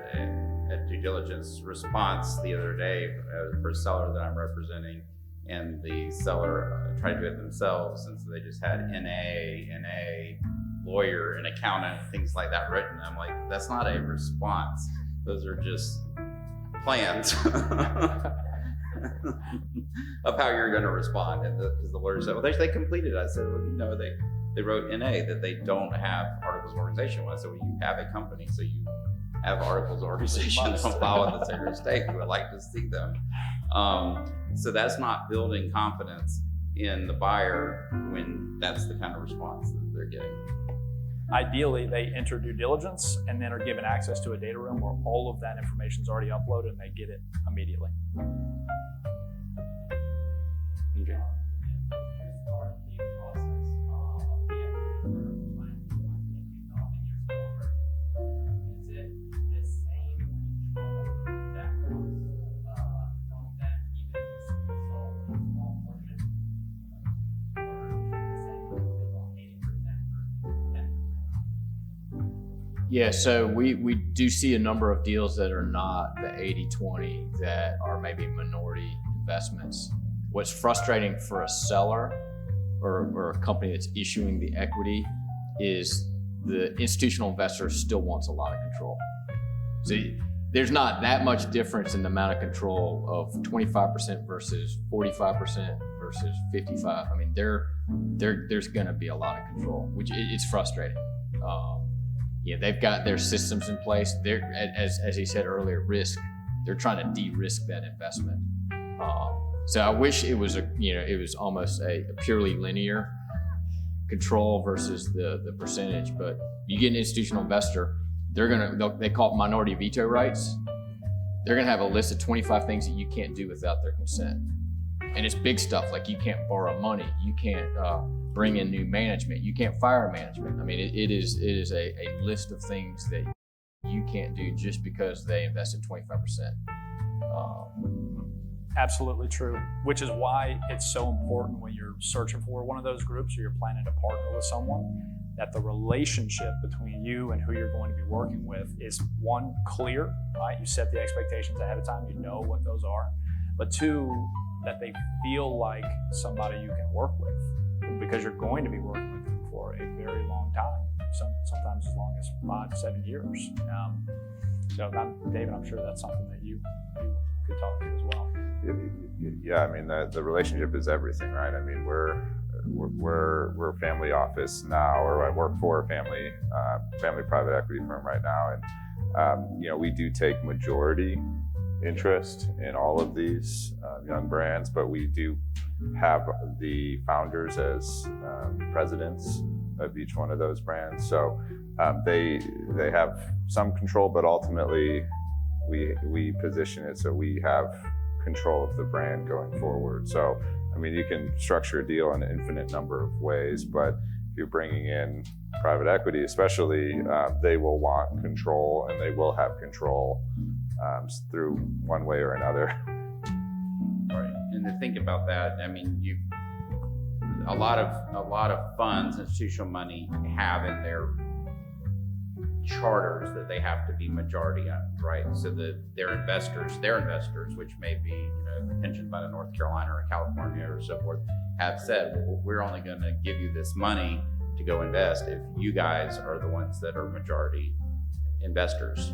a due diligence response the other day for a seller that I'm representing, and the seller tried to do it themselves, and so they just had NA, lawyer, and accountant, things like that written. I'm like, that's not a response. Those are just plans of how you're going to respond. And because the lawyer said, well, they completed it. I said, well, no, they wrote NA that they don't have articles of organization. Well, I said, well, you have a company, so you have articles of organization on file with the Secretary of State. We would like to see them. So that's not building confidence in the buyer when that's the kind of response that they're getting. Ideally, they enter due diligence and then are given access to a data room where all of that information is already uploaded and they get it immediately. Okay. Yeah, so we do see a number of deals that are not the 80-20, that are maybe minority investments. What's frustrating for a seller or a company that's issuing the equity is the institutional investor still wants a lot of control. So there's not that much difference in the amount of control of 25% versus 45% versus 55%. I mean, there's going to be a lot of control, which it's frustrating. They've got their systems in place. They're, as he said earlier, risk. They're trying to de-risk that investment. So I wish it was it was almost a purely linear control versus the percentage. But you get an institutional investor, they call it minority veto rights. They're gonna have a list of 25 things that you can't do without their consent, and it's big stuff like you can't borrow money, you can't bring in new management, you can't fire management. I mean, it is a list of things that you can't do just because they invested 25%. Absolutely true, which is why it's so important when you're searching for one of those groups or you're planning to partner with someone that the relationship between you and who you're going to be working with is, one, clear, right? You set the expectations ahead of time, you know what those are. But two, that they feel like somebody you can work with, because you're going to be working with them for a very long time, sometimes as long as 5 to 7 years. David, I'm sure that's something that you could talk to as well. Yeah, I mean, the relationship is everything, right? I mean, we're a family office now, or I work for a family private equity firm right now, and we do take majority interest in all of these young brands, but we do have the founders as presidents of each one of those brands. So they have some control, but ultimately we position it so we have control of the brand going forward. So, I mean, you can structure a deal in an infinite number of ways, but if you're bringing in private equity, especially, they will want control, and they will have control through one way or another. Right. And to think about that, I mean, a lot of funds, institutional money, have in their charters that they have to be majority owned, right? So that their investors, which may be a pension fund in North Carolina or California or so forth, have said, well, we're only going to give you this money to go invest if you guys are the ones that are majority investors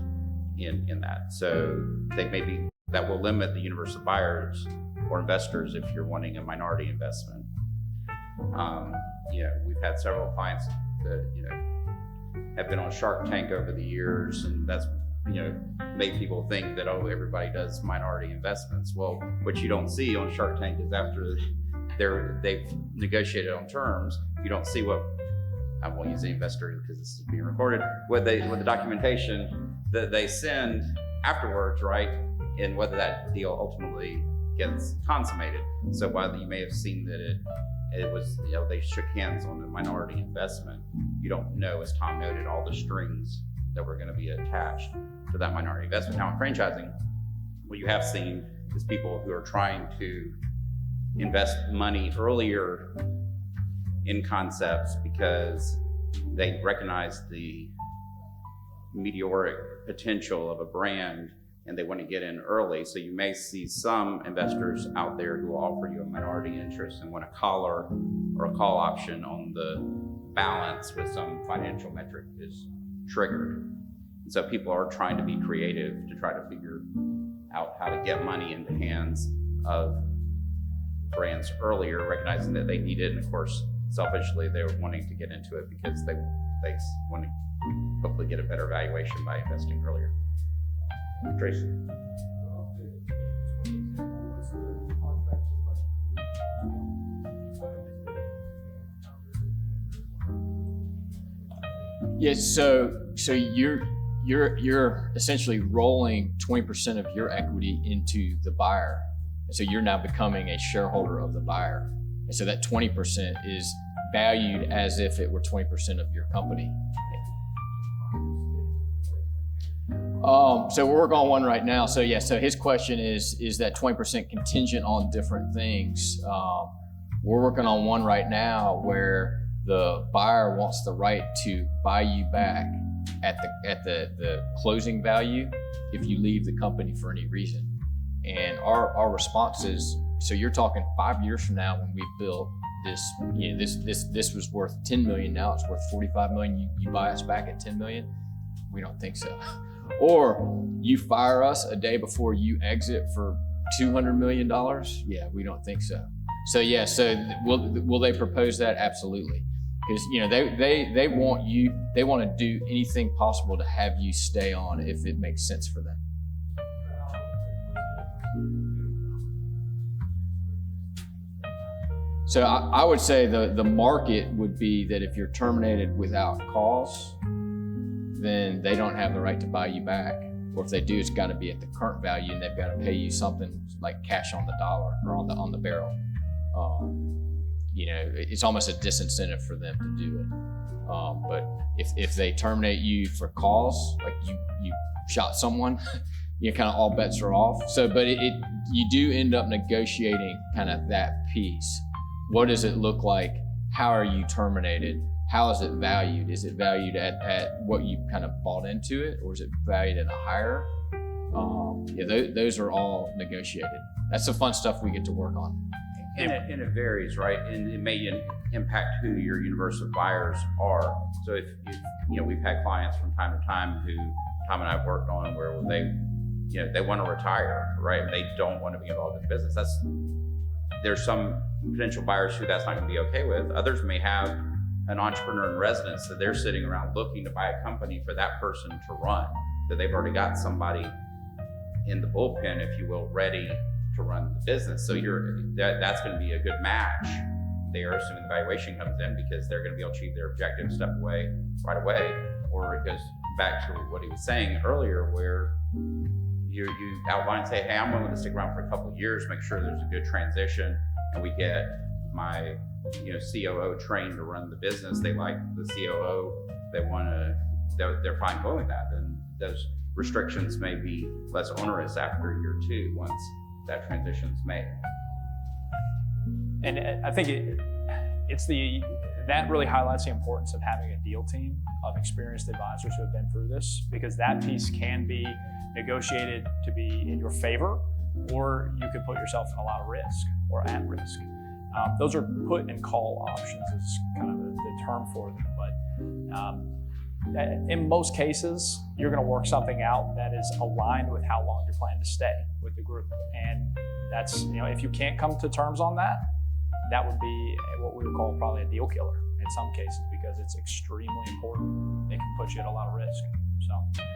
in that. So that will limit the universe of buyers or investors if you're wanting a minority investment. We've had several clients that have been on Shark Tank over the years, and that's made people think that, oh, everybody does minority investments. Well, what you don't see on Shark Tank is after they've negotiated on terms, you don't see what, I won't use the investor because this is being recorded, with the documentation that they send afterwards, right? And whether that deal ultimately gets consummated. So while you may have seen that it was, they shook hands on a minority investment, you don't know, as Tom noted, all the strings that were going to be attached to that minority investment. Now in franchising, what you have seen is people who are trying to invest money earlier in concepts because they recognize the meteoric potential of a brand and they want to get in early. So you may see some investors out there who will offer you a minority interest and want a collar or a call option on the balance with some financial metric is triggered. And so people are trying to be creative to try to figure out how to get money into hands of brands earlier, recognizing that they need it. And of course, selfishly, they were wanting to get into it because they want to hopefully get a better valuation by investing earlier. Tracy. Yes, so you're essentially rolling 20% of your equity into the buyer. And so you're now becoming a shareholder of the buyer. And so that 20% is valued as if it were 20% of your company. So we're working on one right now. So his question is that 20% contingent on different things? We're working on one right now where the buyer wants the right to buy you back at the closing value if you leave the company for any reason. And our response is, so you're talking 5 years from now when we've built this, this was worth 10 million, now it's worth 45 million, you buy us back at 10 million? We don't think so. Or you fire us a day before you exit for $200 million? Yeah, we don't think so. So will they propose that? Absolutely. Because they want to do anything possible to have you stay on if it makes sense for them. So I would say the market would be that if you're terminated without cause, then they don't have the right to buy you back. Or if they do, it's got to be at the current value, and they've got to pay you something like cash on the dollar or on the barrel. It's almost a disincentive for them to do it. But if they terminate you for cause, like you shot someone, kind of all bets are off. So, but you do end up negotiating kind of that piece. What does it look like? How are you terminated? how is it valued? Is it valued at what you kind of bought into it, or is it valued at a higher? Those are all negotiated. That's the fun stuff we get to work on. And it varies, right? And it may impact who your universe of buyers are. So if we've had clients from time to time who Tom and I have worked on where they want to retire, right? They don't want to be involved in the business. There's some potential buyers who that's not going to be okay with. Others may have an entrepreneur in residence that they're sitting around looking to buy a company for that person to run, that they've already got somebody in the bullpen, if you will, ready to run the business. So that's going to be a good match there, assuming the valuation comes in, because they're going to be able to achieve their objective, step away right away. Or it goes back to what he was saying earlier, where you outline, say, hey, I'm willing to stick around for a couple of years, make sure there's a good transition, and we get my COO trained to run the business. They like the COO. They're fine going with that. Then those restrictions may be less onerous after year 2 once that transition's made. And I think that really highlights the importance of having a deal team of experienced advisors who have been through this, because that piece can be negotiated to be in your favor, or you could put yourself in a lot of risk or at risk. Those are put and call options is kind of the term for them. But in most cases, you're going to work something out that is aligned with how long you're planning to stay with the group. And that's, if you can't come to terms on that, that would be what we would call probably a deal killer in some cases, because it's extremely important. It can put you at a lot of risk.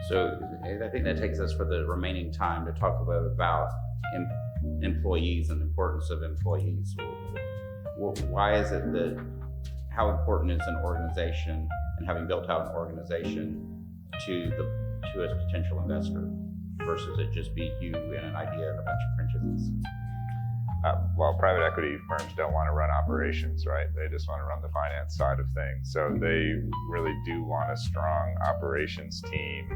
So I think that takes us for the remaining time to talk a little bit about employees and the importance of employees. Why is it how important is an organization, and having built out an organization to a potential investor versus it just be you and an idea and a bunch of franchises? Well, private equity firms don't want to run operations, right? They just want to run the finance side of things. So they really do want a strong operations team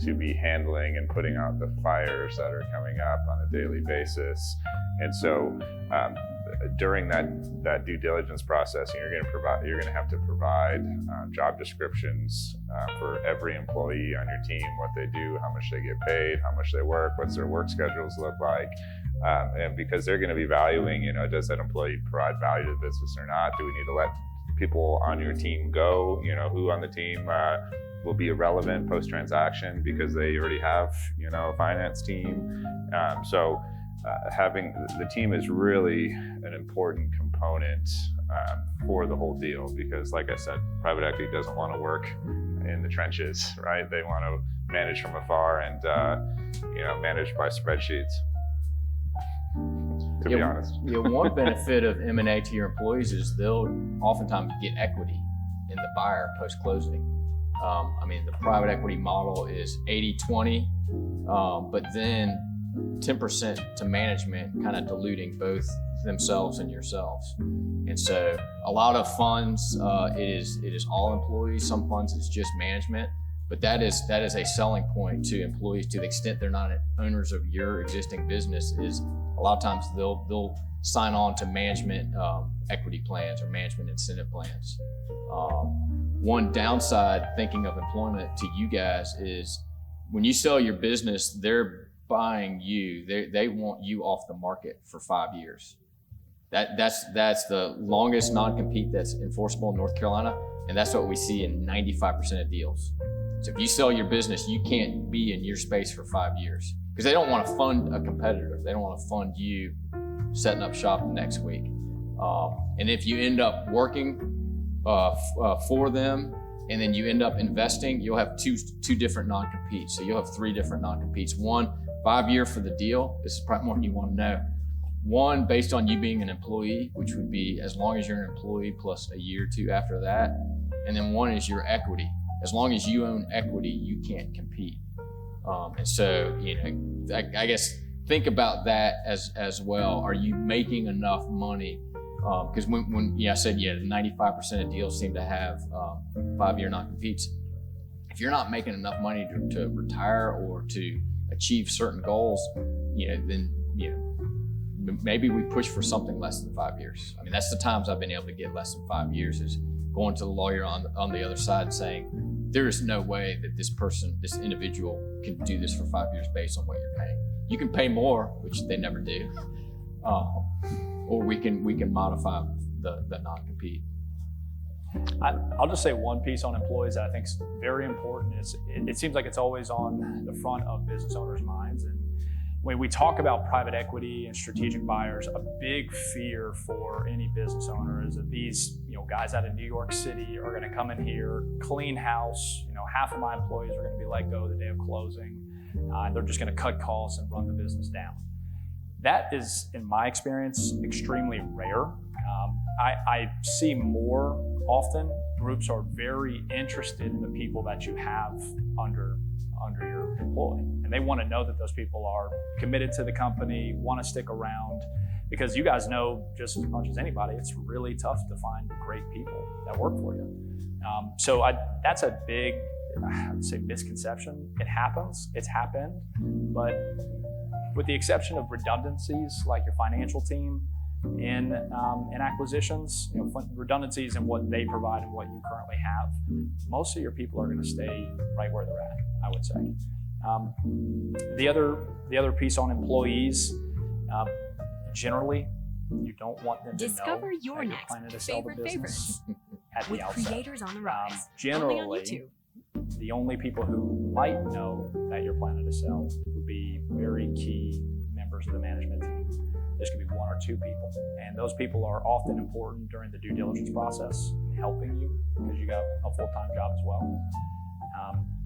to be handling and putting out the fires that are coming up on a daily basis. And so during that due diligence process, you're going to have to provide job descriptions for every employee on your team, what they do, how much they get paid, how much they work, what's their work schedules look like. And because they're going to be valuing, does that employee provide value to the business or not? Do we need to let people on your team go? Who on the team will be irrelevant post-transaction because they already have, a finance team. So having the team is really an important component for the whole deal, because like I said, private equity doesn't want to work in the trenches, right? They want to manage from afar and, manage by spreadsheets. To be honest. One benefit of M&A to your employees is they'll oftentimes get equity in the buyer post-closing. The private equity model is 80-20, but then 10% to management, kind of diluting both themselves and yourselves. And so a lot of funds, it is all employees. Some funds it's just management. But that is a selling point to employees, to the extent they're not owners of your existing business. Is a lot of times they'll sign on to management equity plans or management incentive plans. One downside, thinking of employment to you guys, is when you sell your business, they're buying you. They want you off the market for 5 years. That's the longest non-compete that's enforceable in North Carolina, and that's what we see in 95% of deals. So if you sell your business, you can't be in your space for 5 years, because they don't want to fund a competitor. They don't want to fund you setting up shop the next week. And if you end up working for them and then you end up investing, you'll have two different non-competes. So you'll have 3 different non-competes. 1, 5-year for the deal. This is probably more than you want to know. 1, based on you being an employee, which would be as long as you're an employee plus a year or 2 after that. And then 1 is your equity. As long as you own equity, you can't compete. And so, I guess think about that as well. Are you making enough money? Because when I said, 95% of deals seem to have 5-year non-competes. If you're not making enough money to retire or to achieve certain goals, then maybe we push for something less than 5 years. That's the times I've been able to get less than 5 years, is going to the lawyer on the other side and saying, there is no way that this individual can do this for 5 years based on what you're paying. You can pay more, which they never do, or we can modify the non-compete. I'll just say one piece on employees that I think is very important is it seems like it's always on the front of business owners' minds. And when we talk about private equity and strategic buyers, a big fear for any business owner is that these guys out of New York City are going to come in here, clean house. Half of my employees are going to be let go the day of closing. They're just going to cut costs and run the business down. That is, in my experience, extremely rare. I see more often groups are very interested in the people that you have under your employ. And they want to know that those people are committed to the company, want to stick around, because you guys know just as much as anybody, it's really tough to find great people that work for you. That's a big, I'd say, misconception. It happens, it's happened, but with the exception of redundancies like your financial team in acquisitions, redundancies in what they provide and what you currently have, most of your people are going to stay right where they're at, I would say. The other piece on employees, generally, you don't want them to Discover know your that you're next planning to sell the favorite business favorites at the with outset. creators on the rise. Generally, only on YouTube. the only people who might know that you're planning to sell would be very key members of the management team. This could be one or two people. And those people are often important during the due diligence process, helping you because you got a full-time job as well.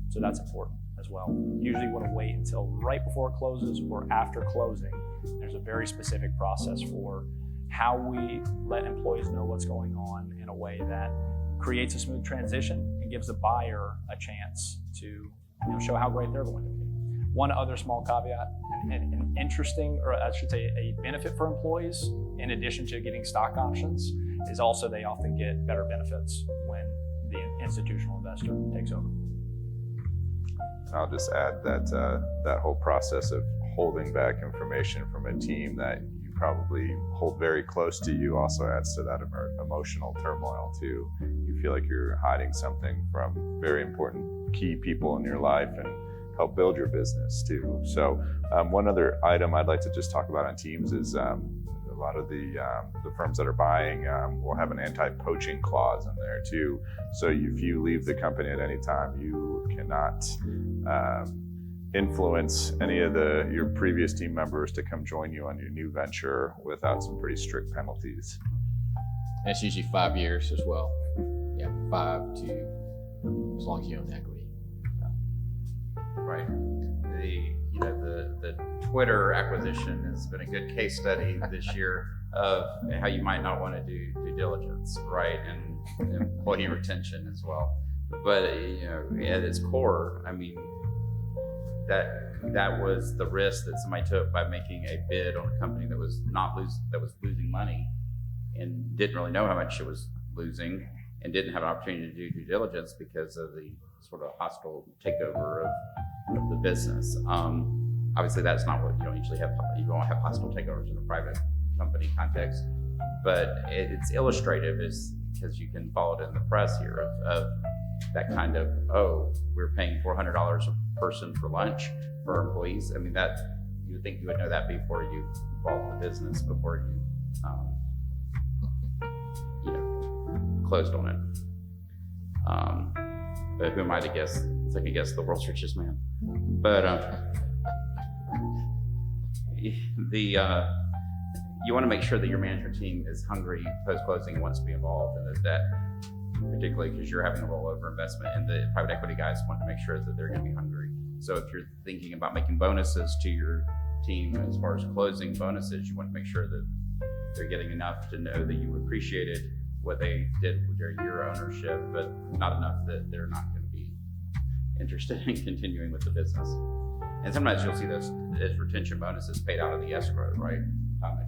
So that's important as well. Usually want to wait until right before it closes or after closing. There's a very specific process for how we let employees know what's going on in a way that creates a smooth transition and gives the buyer a chance to show how great they're going to be. One other small caveat, an interesting, or I should say a benefit for employees, in addition to getting stock options, is also they often get better benefits when the institutional investor takes over. I'll just add that that whole process of holding back information from a team that you probably hold very close to you also adds to that emotional turmoil too. You feel like you're hiding something from very important key people in your life and help build your business too. So one other item I'd like to just talk about on teams is a lot of the firms that are buying will have an anti-poaching clause in there too. So if you leave the company at any time, you cannot influence any of your previous team members to come join you on your new venture without some pretty strict penalties. And it's usually 5 years as well. Yeah, 5 to as long as you own equity. Right. The Twitter acquisition has been a good case study this year of how you might not want to do due diligence, right, and employee retention as well. But at its core, I mean, that was the risk that somebody took by making a bid on a company that was losing money and didn't really know how much it was losing and didn't have an opportunity to do due diligence because of the sort of hostile takeover of the business. Obviously, that's not what you don't usually have. You don't have hostile takeovers in a private company context, but it's illustrative is because you can follow it in the press here of that kind of, oh, we're paying $400 a person for lunch for our employees. I mean, that you would think you would know that before you bought the business, before you closed on it. But who am I to guess? It's like I guess the world's richest man. But you want to make sure that your management team is hungry post-closing and wants to be involved, and that particularly because you're having a rollover investment, and the private equity guys want to make sure that they're going to be hungry. So if you're thinking about making bonuses to your team as far as closing bonuses, you want to make sure that they're getting enough to know that you appreciated what they did during your ownership, but not enough that they're not going to be interested in continuing with the business. And sometimes you'll see those as retention bonuses paid out of the escrow, right?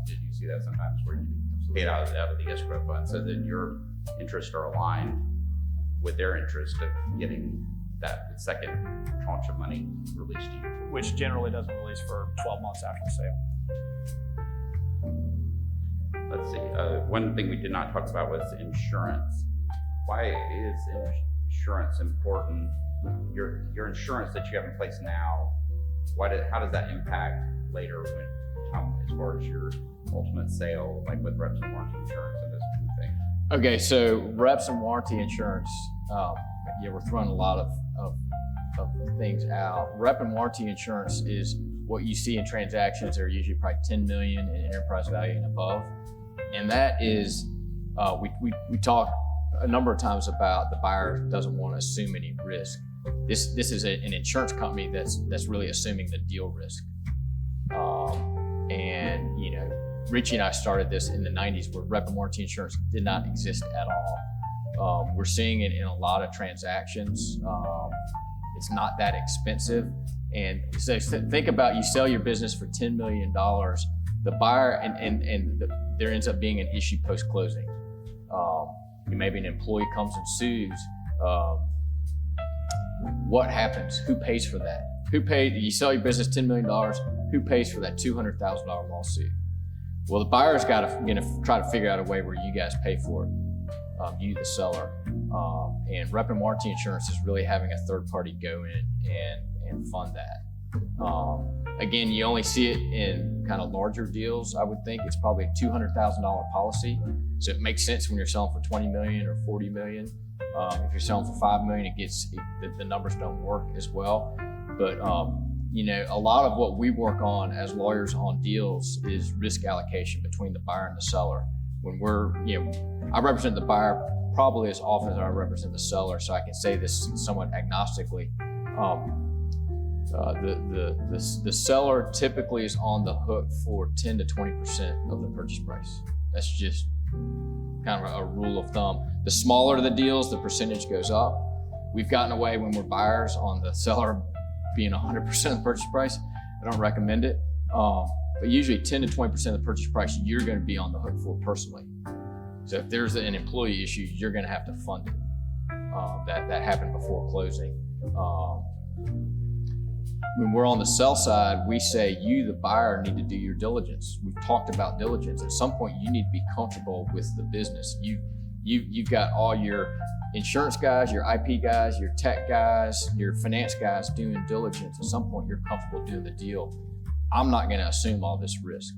Did you see that sometimes where you paid out of the escrow fund so that your interests are aligned with their interest of getting that second tranche of money released to you? Which generally doesn't release for 12 months after the sale. Let's see. One thing we did not talk about was insurance. why is insurance important? Your insurance that you have in place now, how does that impact later as far as your ultimate sale, like with reps and warranty insurance and this kind of thing? Okay, so reps and warranty insurance, we're throwing a lot of things out. Rep and warranty insurance is what you see in transactions that are usually probably 10 million in enterprise value and above. And that is, we talk a number of times about the buyer doesn't want to assume any risk. This is an insurance company that's really assuming the deal risk. And Richie and I started this in the 90s where rep and warranty insurance did not exist at all. We're seeing it in a lot of transactions. It's not that expensive. And so think about, you sell your business for $10 million, the buyer, there ends up being an issue post-closing. Maybe an employee comes and sues. What happens? Who pays for that? You sell your business $10 million, who pays for that $200,000 lawsuit? Well, the buyer's got to try to figure out a way where you guys pay for it, you the seller. And rep and warranty insurance is really having a third party go in and fund that. Again, you only see it in kind of larger deals. I would think it's probably a $200,000 policy. So it makes sense when you're selling for 20 million or 40 million. If you're selling for 5 million, the numbers don't work as well. But a lot of what we work on as lawyers on deals is risk allocation between the buyer and the seller. When I represent the buyer probably as often as I represent the seller, so I can say this somewhat agnostically. The seller typically is on the hook for 10 to 20% of the purchase price. That's just kind of a rule of thumb. The smaller the deals, the percentage goes up. We've gotten away when we're buyers on the seller being 100% of the purchase price. I don't recommend it. But usually 10 to 20% of the purchase price you're going to be on the hook for personally. So if there's an employee issue, you're going to have to fund it. That happened before closing. When we're on the sell side, we say you, the buyer, need to do your diligence. We've talked about diligence. At some point, you need to be comfortable with the business. You've got all your insurance guys, your IP guys, your tech guys, your finance guys doing diligence. At some point, you're comfortable doing the deal. I'm not going to assume all this risk.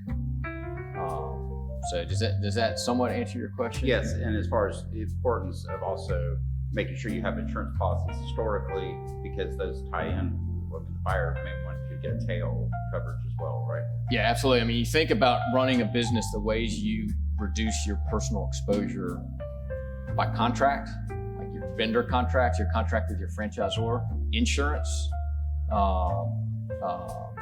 So does that somewhat answer your question? Yes, and as far as the importance of also making sure you have insurance policies historically, because those tie in what the buyer may want to get a tail coverage as well, right? Yeah, absolutely. I mean, you think about running a business, the ways you reduce your personal exposure by contract, like your vendor contracts, your contract with your franchisor, insurance,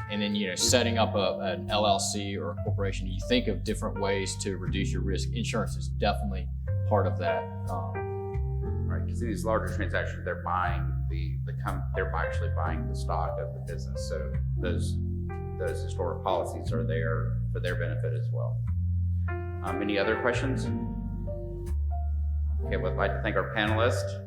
and then setting up an LLC or a corporation. You think of different ways to reduce your risk. Insurance is definitely part of that. Right, because in these larger transactions, they're buying they're actually buying the stock of the business. So those historic policies are there for their benefit as well. Any other questions? Okay, well, I'd like to thank our panelists.